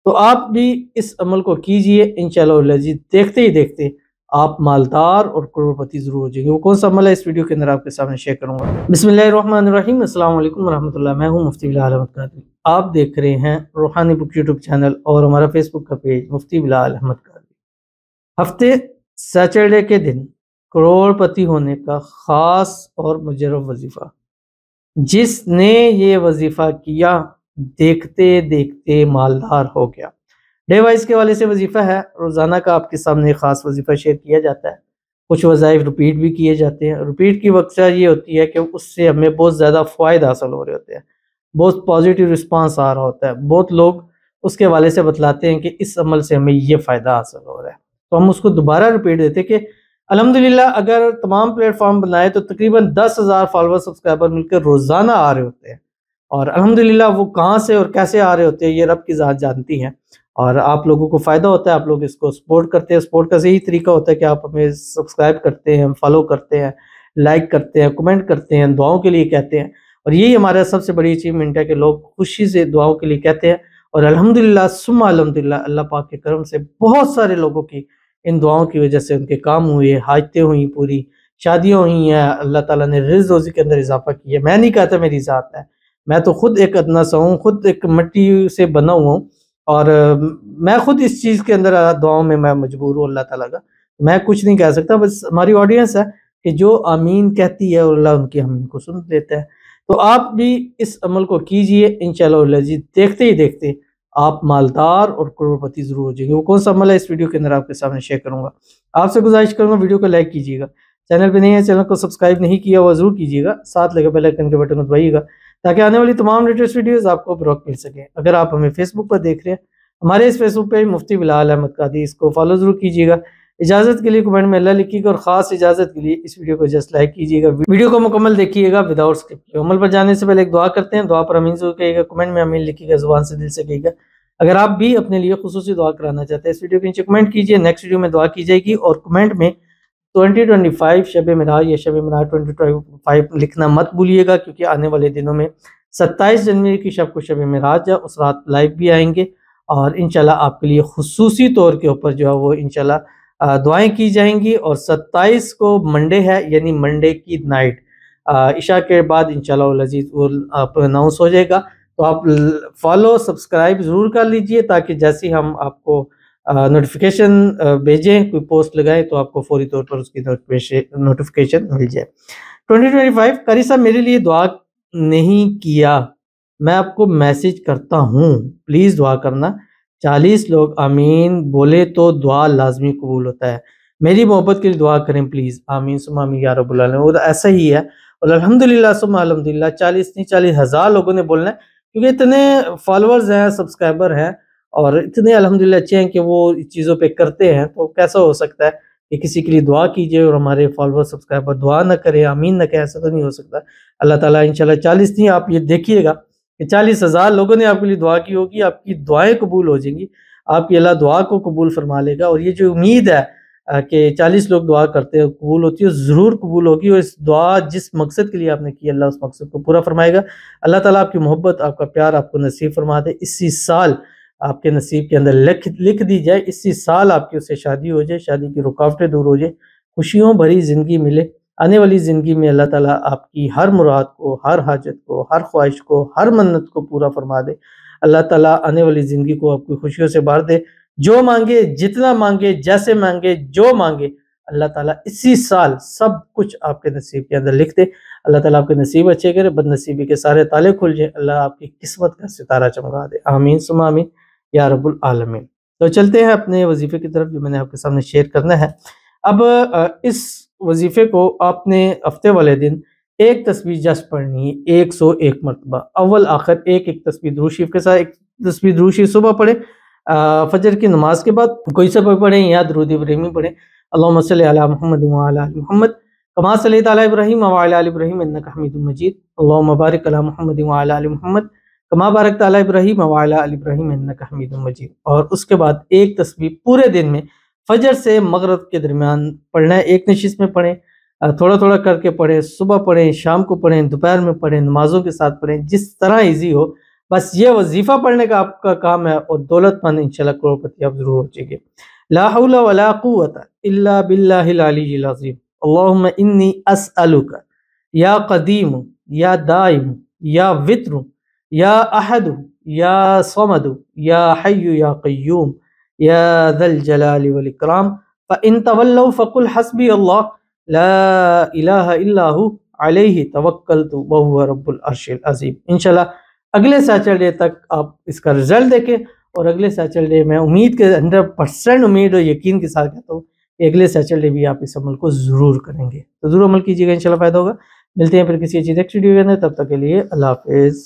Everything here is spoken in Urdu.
تو آپ بھی اس عمل کو کیجئے، انشاءاللہ العزیز دیکھتے ہی دیکھتے آپ مالدار اور کروڑپتی ضرور ہو جائیں گے۔ وہ کون سا عمل ہے اس ویڈیو کے اندر آپ کے سامنے شیئر کروں گا۔ بسم اللہ الرحمن الرحیم۔ السلام علیکم ورحمۃ اللہ۔ میں ہوں مفتی بلال احمد قادری۔ آپ دیکھ رہے ہیں روحانی بک یوٹیوب چینل اور ہمارا فیس بک کا پیج مفتی بلال احمد قادری۔ ہفتے سیٹرڈے کے دن کروڑپتی ہونے کا خاص اور مجرب وظیفہ، جس نے یہ وظیفہ کیا دیکھتے دیکھتے مالدار ہو گیا۔ ڈے وائز کے حوالے سے وظیفہ ہے، روزانہ کا آپ کے سامنے خاص وظیفہ شیئر کیا جاتا ہے۔ کچھ وظائف ریپیٹ بھی کیے جاتے ہیں۔ ریپیٹ کی وجہ یہ ہوتی ہے کہ اس سے ہمیں بہت زیادہ فوائد حاصل ہو رہے ہوتے ہیں، بہت پازیٹیو رسپانس آ رہا ہوتا ہے، بہت لوگ اس کے حوالے سے بتلاتے ہیں کہ اس عمل سے ہمیں یہ فائدہ حاصل ہو رہا ہے، تو ہم اس کو دوبارہ ریپیٹ دیتے کہ الحمدللہ اگر تمام پلیٹ فارم بنائے تو تقریباً 10,000 فالوور سبسکرائبر مل کر روزانہ آ رہے ہوتے ہیں، اور الحمدللہ وہ کہاں سے اور کیسے آ رہے ہوتے ہیں یہ رب کی ذات جانتی ہے، اور آپ لوگوں کو فائدہ ہوتا ہے، آپ لوگ اس کو سپورٹ کرتے ہیں۔ سپورٹ کا صحیح طریقہ ہوتا ہے کہ آپ ہمیں سبسکرائب کرتے ہیں، فالو کرتے ہیں، لائک کرتے ہیں، کمنٹ کرتے ہیں، دعاؤں کے لیے کہتے ہیں، اور یہی ہمارا سب سے بڑی اچیومنٹ ہے کہ لوگ خوشی سے دعاؤں کے لیے کہتے ہیں، اور الحمدللہ ثم الحمدللہ اللہ پاک کے کرم سے بہت سارے لوگوں کی ان دعاؤں کی وجہ سے ان کے کام ہوئے، حاجتیں ہوئیں، پوری شادیاں ہوئی ہیں، اللہ تعالیٰ نے رزق روزی کے اندر اضافہ کیا۔ میں نہیں کہتا میری ذات ہے، میں تو خود ایک ادنا سا ہوں، خود ایک مٹی سے بنا ہوا ہوں، اور میں خود اس چیز کے اندر دعاؤں میں مجبور ہوں اللہ تعالیٰ کا۔ میں کچھ نہیں کہہ سکتا، بس ہماری آڈینس ہے کہ جو آمین کہتی ہے اور اللہ ان کی آمین کو سن لیتا ہے۔ تو آپ بھی اس عمل کو کیجئے، انشاءاللہ العزیز دیکھتے ہی دیکھتے آپ مالدار اور کروڑپتی ضرور ہو جائیں گے۔ وہ کون سا عمل ہے اس ویڈیو کے اندر آپ کے سامنے شیئر کروں گا۔ آپ سے گزارش کروں گا ویڈیو کو لائک کیجیے گا، چینل پہ نہیں ہے چینل کو سبسکرائب نہیں کیا وہ ضرور کیجیے گا، ساتھ لگے بیل آئیکن کے بٹن کو دبائیے گا تاکہ آنے والی تمام لیٹسٹ ویڈیوز آپ کو بروقت مل سکیں۔ اگر آپ ہمیں فیس بک پر دیکھ رہے ہیں، ہمارے اس فیس بک پہ مفتی بلال احمد قادری، اس کو فالو ضرور کیجیے گا۔ اجازت کے لیے کمنٹ میں اللہ لکھیے گا، اور خاص اجازت کے لیے اس ویڈیو کو جسٹ لائک کیجیے گا۔ ویڈیو کو مکمل دیکھیے گا وداؤٹ اسکپ۔ عمل پر جانے سے پہلے ایک دعا کرتے ہیں، دعا پر امین ضرور کہیے گا، کمنٹ میں امین لکھیے گا، زبان سے دل سے کہیے گا۔ اگر آپ بھی اپنے لیے خصوصی دعا کرانا چاہتے ہیں اس ویڈیو کے نیچے کمنٹ کیجیے، نیکسٹ ویڈیو میں دعا کی جائے گی، اور کمنٹ میں 2025 شب معراج یا شب معراج 2025 لکھنا مت بھولیے گا، کیونکہ آنے والے دنوں میں 27 جنوری کی شب کو شب معراج ہے، اس رات لائیو بھی آئیں گے، اور انشاءاللہ آپ کے لیے خصوصی طور کے اوپر جو ہے وہ انشاءاللہ دعائیں کی جائیں گی۔ اور 27 کو منڈے ہے، یعنی منڈے کی نائٹ عشاء کے بعد انشاءاللہ العزیز وہ اناؤنس ہو جائے گا، تو آپ فالو سبسکرائب ضرور کر لیجئے تاکہ جیسے ہم آپ کو نوٹیفیکیشن بھیجیں، کوئی پوسٹ لگائیں تو آپ کو فوری طور پر اس کی نوٹیفیکیشن مل جائے۔ 2025 قاری صاحب میرے لیے دعا نہیں کیا، میں آپ کو میسج کرتا ہوں، پلیز دعا کرنا۔ 40 لوگ آمین بولے تو دعا لازمی قبول ہوتا ہے، میری محبت کے لیے دعا کریں پلیز، آمین ثم آمین یا رب العالمین۔ وہ ایسا ہی ہے، اور الحمدللہ ثم الحمدللہ 40 نہیں 40,000 لوگوں نے بولنا ہے، کیونکہ اتنے فالورز ہیں، سبسکرائبر ہیں، اور اتنے الحمدللہ اچھے ہیں کہ وہ چیزوں پہ کرتے ہیں، تو کیسا ہو سکتا ہے کہ کسی کے لیے دعا کیجئے اور ہمارے فالور سبسکرائبر دعا نہ کرے، آمین نہ کہے؟ ایسا تو نہیں ہو سکتا۔ اللہ تعالیٰ انشاءاللہ 40 نہیں، آپ یہ دیکھیے گا کہ 40,000 لوگوں نے آپ کے لیے دعا کی ہوگی، آپ کی دعائیں قبول ہو جائیں گی، آپ کی اللہ دعا کو قبول فرما لے گا، اور یہ جو امید ہے کہ 40 لوگ دعا کرتے ہیں قبول ہوتی ہے، ضرور قبول ہوگی، اور اس دعا جس مقصد کے لیے آپ نے کی اللہ اس مقصد کو پورا فرمائے گا۔ اللہ تعالیٰ آپ کی محبت، آپ کا پیار آپ کو نصیب فرما دے، اسی سال آپ کے نصیب کے اندر لکھ دی جائے، اسی سال آپ کی اس سے شادی ہو جائے، شادی کی رکاوٹیں دور ہو جائے، خوشیوں بھری زندگی ملے، آنے والی زندگی میں اللہ تعالیٰ آپ کی ہر مراد کو، ہر حاجت کو، ہر خواہش کو، ہر منت کو پورا فرما دے۔ اللہ تعالیٰ آنے والی زندگی کو آپ کی خوشیوں سے بھر دے، جو مانگے، جتنا مانگے، جیسے مانگے، جو مانگے، اللہ تعالیٰ اسی سال سب کچھ آپ کے نصیب کے اندر لکھ دے۔ اللہ تعالیٰ آپ کے نصیب اچھے کرے، بد نصیبی کے سارے تالے کھل جائیں، اللہ آپ کی قسمت کا ستارہ چمکا دے، آمین ثم آمین یا رب العالمین۔ تو چلتے ہیں اپنے وظیفے کی طرف جو میں نے آپ کے سامنے شیئر کرنا ہے۔ اب اس وظیفے کو آپ نے ہفتے والے دن ایک تسبیح جس پڑھنی ہے 101 مرتبہ، اول آخر ایک تسبیح درود شریف کے ساتھ، ایک تسبیح درود شریف صبح پڑھیں، فجر کی نماز کے بعد کوئی سا پڑھیں یا درود ابراہیمی پڑھیں، اللہم صلی علی محمد وعلی آل محمد کما صلیت علی ابراہیم وعلی آل ابراہیم انک حمید مجید، اللہم بارک علی محمد وعلی آل محمد کما بارکت علی ابراہیم وعلی آل ابراہیم انک حمید مجید۔ اور اس کے بعد ایک تسبیح پورے دن میں فجر سے مغرب کے درمیان پڑھنا ہے، ایک نشست میں پڑھیں، تھوڑا تھوڑا کر کے پڑھیں، صبح پڑھیں، شام کو پڑھیں، دوپہر میں پڑھیں، نمازوں کے ساتھ پڑھیں، جس طرح ایزی ہو بس یہ وظیفہ پڑھنے کا آپ کا کام ہے اور دولت مند انشاءاللہ کروڑپتی آپ ضرور ہو جائیں گے۔ لا حول ولا قوت الا باللہ العلی العظیم۔ اللہم انی اسألک یا قدیم یا دائم یا وتر یا احد یا صمد یا حی یا قیوم یا ذا الجلال والاکرام فإن تولوا فقل حسبی اللہ لا الہ الا ہو علیہ توکلت وہو رب العرش العظیم۔ انشاءاللہ اگلے سیٹرڈے تک آپ اس کا رزلٹ دیکھیں، اور اگلے سیٹرڈے میں امید کے 100% امید اور یقین کے ساتھ کہتا ہوں کہ اگلے سیٹرڈے بھی آپ اس عمل کو ضرور کریں گے، تو ضرور عمل کیجیے گا، انشاءاللہ فائدہ ہوگا۔ ملتے ہیں پھر کسی چیز نیکسٹ ویڈیو کے اندر، تب تک کے لیے اللہ حافظ۔